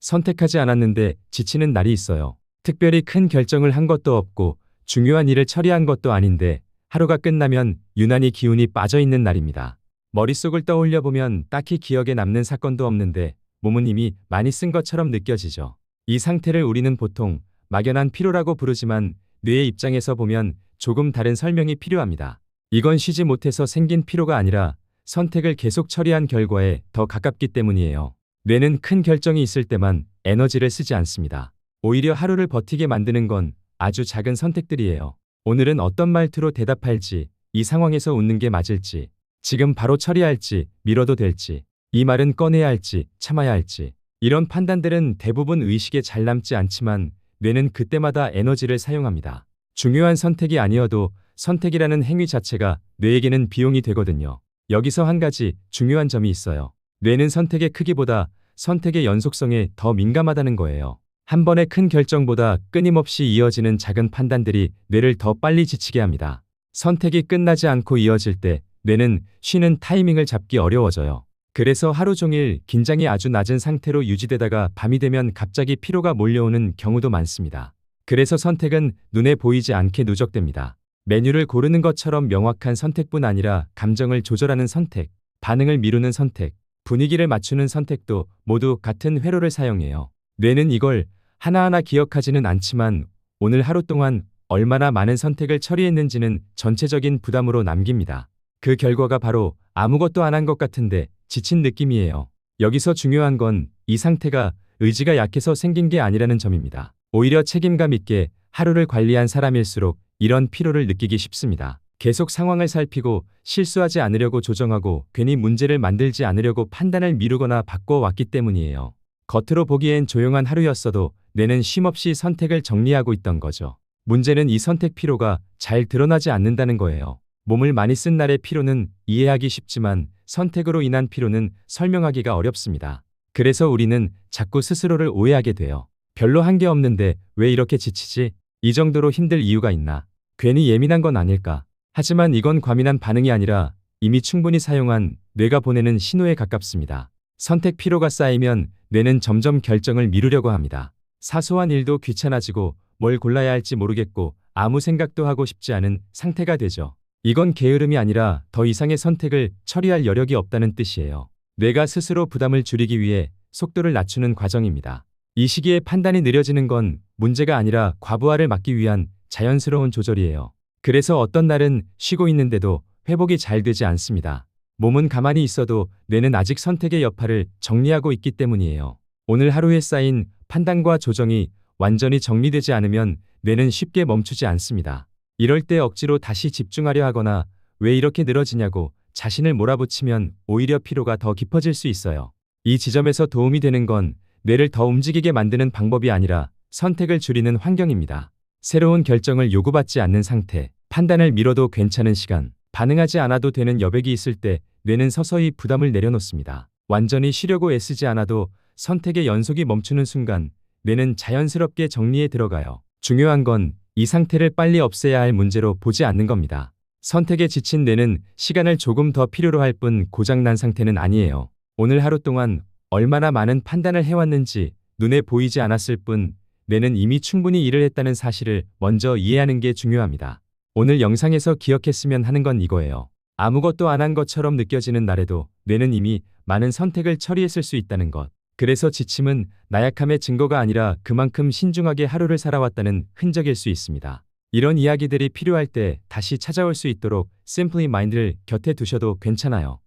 선택하지 않았는데 지치는 날이 있어요. 특별히 큰 결정을 한 것도 없고 중요한 일을 처리한 것도 아닌데 하루가 끝나면 유난히 기운이 빠져 있는 날입니다. 머릿속을 떠올려 보면 딱히 기억에 남는 사건도 없는데 몸은 이미 많이 쓴 것처럼 느껴지죠. 이 상태를 우리는 보통 막연한 피로라고 부르지만 뇌의 입장에서 보면 조금 다른 설명이 필요합니다. 이건 쉬지 못해서 생긴 피로가 아니라 선택을 계속 처리한 결과에 더 가깝기 때문이에요. 뇌는 큰 결정이 있을 때만 에너지를 쓰지 않습니다. 오히려 하루를 버티게 만드는 건 아주 작은 선택들이에요. 오늘은 어떤 말투로 대답할지, 이 상황에서 웃는 게 맞을지, 지금 바로 처리할지, 미뤄도 될지, 이 말은 꺼내야 할지, 참아야 할지. 이런 판단들은 대부분 의식에 잘 남지 않지만 뇌는 그때마다 에너지를 사용합니다. 중요한 선택이 아니어도 선택이라는 행위 자체가 뇌에게는 비용이 되거든요. 여기서 한 가지 중요한 점이 있어요. 뇌는 선택의 크기보다 선택의 연속성에 더 민감하다는 거예요. 한 번의 큰 결정보다 끊임없이 이어지는 작은 판단들이 뇌를 더 빨리 지치게 합니다. 선택이 끝나지 않고 이어질 때 뇌는 쉬는 타이밍을 잡기 어려워져요. 그래서 하루 종일 긴장이 아주 낮은 상태로 유지되다가 밤이 되면 갑자기 피로가 몰려오는 경우도 많습니다. 그래서 선택은 눈에 보이지 않게 누적됩니다. 메뉴를 고르는 것처럼 명확한 선택뿐 아니라 감정을 조절하는 선택, 반응을 미루는 선택, 분위기를 맞추는 선택도 모두 같은 회로를 사용해요. 뇌는 이걸 하나하나 기억하지는 않지만 오늘 하루 동안 얼마나 많은 선택을 처리했는지는 전체적인 부담으로 남깁니다. 그 결과가 바로 아무것도 안 한 것 같은데 지친 느낌이에요. 여기서 중요한 건 이 상태가 의지가 약해서 생긴 게 아니라는 점입니다. 오히려 책임감 있게 하루를 관리한 사람일수록 이런 피로를 느끼기 쉽습니다. 계속 상황을 살피고 실수하지 않으려고 조정하고 괜히 문제를 만들지 않으려고 판단을 미루거나 바꿔왔기 때문이에요. 겉으로 보기엔 조용한 하루였어도 뇌는 쉼없이 선택을 정리하고 있던 거죠. 문제는 이 선택 피로가 잘 드러나지 않는다는 거예요. 몸을 많이 쓴 날의 피로는 이해하기 쉽지만 선택으로 인한 피로는 설명하기가 어렵습니다. 그래서 우리는 자꾸 스스로를 오해하게 돼요. 별로 한 게 없는데 왜 이렇게 지치지? 이 정도로 힘들 이유가 있나? 괜히 예민한 건 아닐까? 하지만 이건 과민한 반응이 아니라 이미 충분히 사용한 뇌가 보내는 신호에 가깝습니다. 선택 피로가 쌓이면 뇌는 점점 결정을 미루려고 합니다. 사소한 일도 귀찮아지고 뭘 골라야 할지 모르겠고 아무 생각도 하고 싶지 않은 상태가 되죠. 이건 게으름이 아니라 더 이상의 선택을 처리할 여력이 없다는 뜻이에요. 뇌가 스스로 부담을 줄이기 위해 속도를 낮추는 과정입니다. 이 시기에 판단이 느려지는 건 문제가 아니라 과부하를 막기 위한 자연스러운 조절이에요. 그래서 어떤 날은 쉬고 있는데도 회복이 잘 되지 않습니다. 몸은 가만히 있어도 뇌는 아직 선택의 여파를 정리하고 있기 때문이에요. 오늘 하루에 쌓인 판단과 조정이 완전히 정리되지 않으면 뇌는 쉽게 멈추지 않습니다. 이럴 때 억지로 다시 집중하려 하거나 왜 이렇게 늘어지냐고 자신을 몰아붙이면 오히려 피로가 더 깊어질 수 있어요. 이 지점에서 도움이 되는 건 뇌를 더 움직이게 만드는 방법이 아니라 선택을 줄이는 환경입니다. 새로운 결정을 요구받지 않는 상태, 판단을 미뤄도 괜찮은 시간, 반응하지 않아도 되는 여백이 있을 때 뇌는 서서히 부담을 내려놓습니다. 완전히 쉬려고 애쓰지 않아도 선택의 연속이 멈추는 순간 뇌는 자연스럽게 정리에 들어가요. 중요한 건 이 상태를 빨리 없애야 할 문제로 보지 않는 겁니다. 선택에 지친 뇌는 시간을 조금 더 필요로 할 뿐 고장난 상태는 아니에요. 오늘 하루 동안 얼마나 많은 판단을 해왔는지 눈에 보이지 않았을 뿐 뇌는 이미 충분히 일을 했다는 사실을 먼저 이해하는 게 중요합니다. 오늘 영상에서 기억했으면 하는 건 이거예요. 아무것도 안 한 것처럼 느껴지는 날에도 뇌는 이미 많은 선택을 처리했을 수 있다는 것. 그래서 지침은 나약함의 증거가 아니라 그만큼 신중하게 하루를 살아왔다는 흔적일 수 있습니다. 이런 이야기들이 필요할 때 다시 찾아올 수 있도록 Simply Mind를 곁에 두셔도 괜찮아요.